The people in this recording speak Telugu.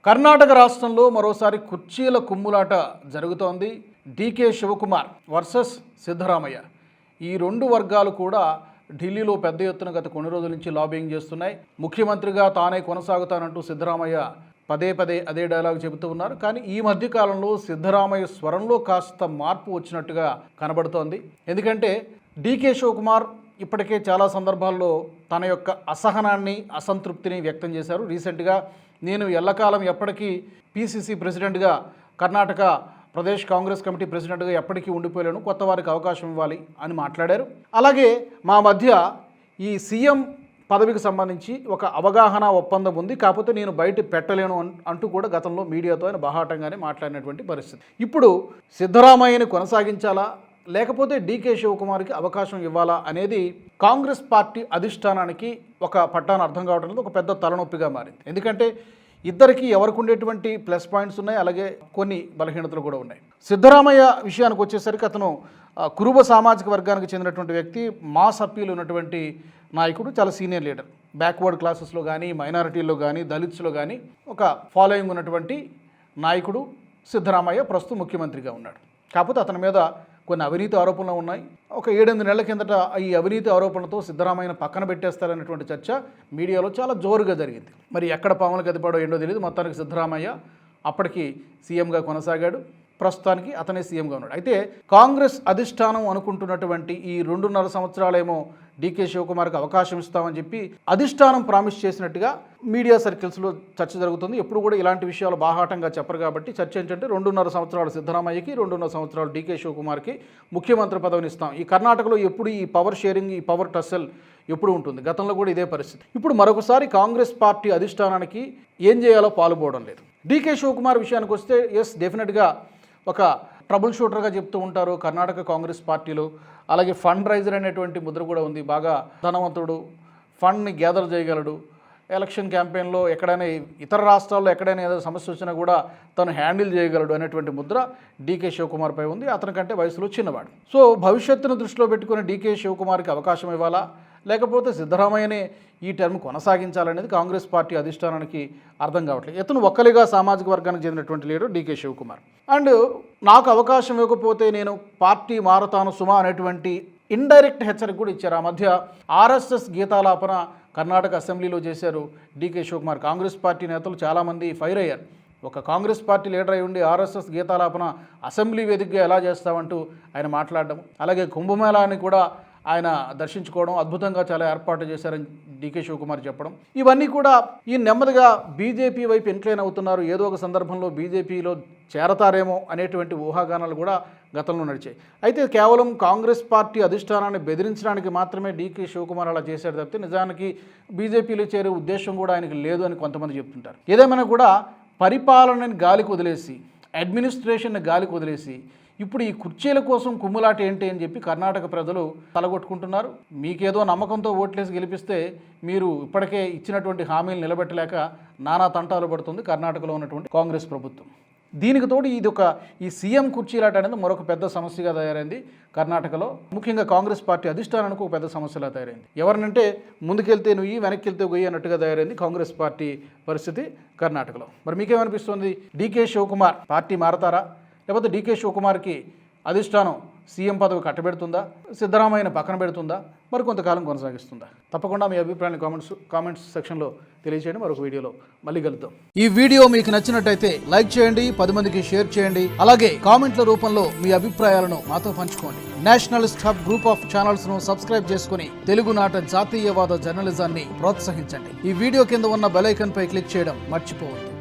కర్ణాటక రాష్ట్రంలో మరోసారి కుర్చీల కుమ్ములాట జరుగుతోంది. డీకే శివకుమార్ వర్సెస్ సిద్ధరామయ్య. ఈ రెండు వర్గాలు కూడా ఢిల్లీలో పెద్ద ఎత్తున గత కొన్ని రోజుల నుంచి లాబింగ్ చేస్తున్నాయి. ముఖ్యమంత్రిగా తానే కొనసాగుతానంటూ సిద్ధరామయ్య పదే పదే అదే డైలాగ్ చెబుతూ ఉన్నారు. కానీ ఈ మధ్యకాలంలో సిద్ధరామయ్య స్వరంలో కాస్త మార్పు వచ్చినట్టుగా కనబడుతోంది. ఎందుకంటే డీకే శివకుమార్ ఇప్పటికే చాలా సందర్భాల్లో తన యొక్క అసహనాన్ని, అసంతృప్తిని వ్యక్తం చేశారు. రీసెంట్గా నేను ఎల్లకాలం ఎప్పటికీ పీసీసీ ప్రెసిడెంట్గా, కర్ణాటక ప్రదేశ్ కాంగ్రెస్ కమిటీ ప్రెసిడెంట్గా ఎప్పటికీ ఉండిపోలేను, కొత్త వారికి అవకాశం ఇవ్వాలి అని మాట్లాడారు. అలాగే మా మధ్య ఈ సీఎం పదవికి సంబంధించి ఒక అవగాహన ఒప్పందం ఉంది, కాకపోతే నేను బయట పెట్టలేను అంటూ కూడా గతంలో మీడియాతో ఆయన బాహాటంగానే మాట్లాడినటువంటి పరిస్థితి. ఇప్పుడు సిద్ధరామయ్యని కొనసాగించాలా లేకపోతే డీకే శివకుమార్కి అవకాశం ఇవ్వాలా అనేది కాంగ్రెస్ పార్టీ అధిష్టానానికి ఒక పట్టాన అర్థం కావడం లేదు, ఒక పెద్ద తలనొప్పిగా మారింది. ఎందుకంటే ఇద్దరికి ఎవరికి ఉండేటువంటి ప్లస్ పాయింట్స్ ఉన్నాయి, అలాగే కొన్ని బలహీనతలు కూడా ఉన్నాయి. సిద్ధరామయ్య విషయానికి వచ్చేసరికి అతను కురుబ సామాజిక వర్గానికి చెందినటువంటి వ్యక్తి, మాస్ అప్పీల్ ఉన్నటువంటి నాయకుడు, చాలా సీనియర్ లీడర్. బ్యాక్వర్డ్ క్లాసెస్లో కానీ, మైనారిటీల్లో కానీ, దళిత్స్లో కానీ ఒక ఫాలోయింగ్ ఉన్నటువంటి నాయకుడు సిద్ధరామయ్య ప్రస్తుతం ముఖ్యమంత్రిగా ఉన్నాడు. కాకపోతే అతని మీద కొన్ని అవినీతి ఆరోపణలు ఉన్నాయి. ఒక 7-8 నెలల కిందట ఈ అవినీతి ఆరోపణలతో సిద్ధరామయ్యను పక్కన పెట్టేస్తారనేటువంటి చర్చ మీడియాలో చాలా జోరుగా జరిగింది. మరి ఎక్కడ పాములు గదిపాడో ఏంటో తెలియదు. మొత్తానికి సిద్ధరామయ్య అప్పటికి సీఎంగా కొనసాగాడు, ప్రస్తుతానికి అతనే సీఎంగా ఉన్నాడు. అయితే కాంగ్రెస్ అధిష్టానం అనుకుంటున్నటువంటి ఈ 2.5 సంవత్సరాలేమో డీకే శివకుమార్కి అవకాశం ఇస్తామని చెప్పి అధిష్టానం ప్రామిస్ చేసినట్టుగా మీడియా సర్కిల్స్లో చర్చ జరుగుతుంది. ఎప్పుడు కూడా ఇలాంటి విషయాలు బాహాటంగా చెప్పరు కాబట్టి చర్చ ఏంటంటే 2.5 సంవత్సరాలు సిద్ధరామయ్యకి, 2.5 సంవత్సరాలు డీకే శివకుమార్కి ముఖ్యమంత్రి పదవిని ఇస్తాం. ఈ కర్ణాటకలో ఎప్పుడు ఈ పవర్ షేరింగ్, ఈ పవర్ టస్సెల్ ఎప్పుడు ఉంటుంది. గతంలో కూడా ఇదే పరిస్థితి. ఇప్పుడు మరొకసారి కాంగ్రెస్ పార్టీ అధిష్టానానికి ఏం చేయాలో పాలుపోవడం లేదు. డీకే శివకుమార్ విషయానికి వస్తే డెఫినెట్గా ఒక ట్రబుల్ షూటర్గా చెప్తూ ఉంటారు కర్ణాటక కాంగ్రెస్ పార్టీలో. అలాగే ఫండ్ రైజర్ అనేటువంటి ముద్ర కూడా ఉంది. బాగా ధనవంతుడు, ఫండ్ని గ్యాదర్ చేయగలడు. ఎలక్షన్ క్యాంపెయిన్లో ఎక్కడైనా ఇతర రాష్ట్రాల్లో ఎక్కడైనా ఏదైనా సమస్య వచ్చినా కూడా తను హ్యాండిల్ చేయగలడు అనేటువంటి ముద్ర డీకే శివకుమార్పై ఉంది. అతని కంటే వయసులో చిన్నవాడు. సో భవిష్యత్తును దృష్టిలో పెట్టుకుని డీకే శివకుమార్కి అవకాశం ఇవ్వాలా లేకపోతే సిద్ధరామయ్యనే ఈ టర్మ్ కొనసాగించాలనేది కాంగ్రెస్ పార్టీ అధిష్టానానికి అర్థం కావట్లేదు. ఇతను ఒక్కలిగా సామాజిక వర్గానికి చెందినటువంటి లీడర్ డీకే శివకుమార్. అండ్ నాకు అవకాశం ఇవ్వకపోతే నేను పార్టీ మారతాను సుమా అనేటువంటి ఇండైరెక్ట్ హెచ్చరిక కూడా ఇచ్చారు. ఆ మధ్య ఆర్ఎస్ఎస్ గీతాలాపన కర్ణాటక అసెంబ్లీలో చేశారు డీకే శివకుమార్. కాంగ్రెస్ పార్టీ నేతలు చాలామంది ఫైర్ అయ్యారు. ఒక కాంగ్రెస్ పార్టీ లీడర్ అయి ఉండి ఆర్ఎస్ఎస్ గీతాలాపన అసెంబ్లీ వేదికగా ఎలా చేస్తామంటూ ఆయన మాట్లాడడం, అలాగే కుంభమేళాన్ని కూడా ఆయన దర్శించుకోవడం, అద్భుతంగా చాలా ఏర్పాటు చేశారని డీకే శివకుమార్ చెప్పడం, ఇవన్నీ కూడా ఈ నెమ్మదిగా బీజేపీ వైపు ఎంక్లైన్ అవుతున్నారు, ఏదో ఒక సందర్భంలో బీజేపీలో చేరతారేమో అనేటువంటి ఊహాగానాలు కూడా గతంలో నడిచాయి. అయితే కేవలం కాంగ్రెస్ పార్టీ అధిష్టానాన్ని బెదిరించడానికి మాత్రమే డీకే శివకుమార్ అలా చేశాడు తప్పితే నిజానికి బీజేపీలో చేరే ఉద్దేశం కూడా ఆయనకు లేదు అని కొంతమంది చెప్తుంటారు. ఏదేమైనా కూడా పరిపాలనని గాలికి వదిలేసి, అడ్మినిస్ట్రేషన్ని గాలికి వదిలేసి ఇప్పుడు ఈ కుర్చీల కోసం కుమ్ములాట ఏంటి అని చెప్పి కర్ణాటక ప్రజలు తలగొట్టుకుంటున్నారు. మీకేదో నమ్మకంతో ఓట్లేసి గెలిపిస్తే మీరు ఇప్పటికే ఇచ్చినటువంటి హామీలు నిలబెట్టలేక నానా తంటాలు పడుతుంది కర్ణాటకలో ఉన్నటువంటి కాంగ్రెస్ ప్రభుత్వం. దీనికి తోడు ఈ సీఎం కుర్చీలాట అనేది మరొక పెద్ద సమస్యగా తయారైంది కర్ణాటకలో. ముఖ్యంగా కాంగ్రెస్ పార్టీ అధిష్టానానికి ఒక పెద్ద సమస్యలా తయారైంది. ఎవరినంటే ముందుకెళ్తే నువ్వు, వెనక్కి వెళ్తే గొయ్యి అన్నట్టుగా తయారైంది కాంగ్రెస్ పార్టీ పరిస్థితి కర్ణాటకలో. మరి మీకేమనిపిస్తుంది? డీకే శివకుమార్ పార్టీ మారతారా లేకపోతే డీకే శివకుమార్కి అధిష్టానం సీఎం పదవి కట్టబెడుతుందా, సిద్ధరామయ్యను పక్కన పెడుతుందా, మరి కొంతకాలం కొనసాగిస్తుందా? తప్పకుండా మీ అభిప్రాయాన్ని కామెంట్స్ సెక్షన్లో తెలియజేయండి. మరొక వీడియోలో మళ్ళీ కలుద్దాం. ఈ వీడియో మీకు నచ్చినట్టయితే లైక్ చేయండి, 10 మందికి షేర్ చేయండి. అలాగే కామెంట్ల రూపంలో మీ అభిప్రాయాలను మాతో పంచుకోండి. Nationalist hub group of channels ను సబ్స్క్రైబ్ చేసుకుని తెలుగునాట జాతీయవాద జర్నలిజాన్ని ప్రోత్సహించండి. ఈ వీడియో కింద ఉన్న బెల్ ఐకాన్ పై క్లిక్ చేయడం మర్చిపోవద్దు.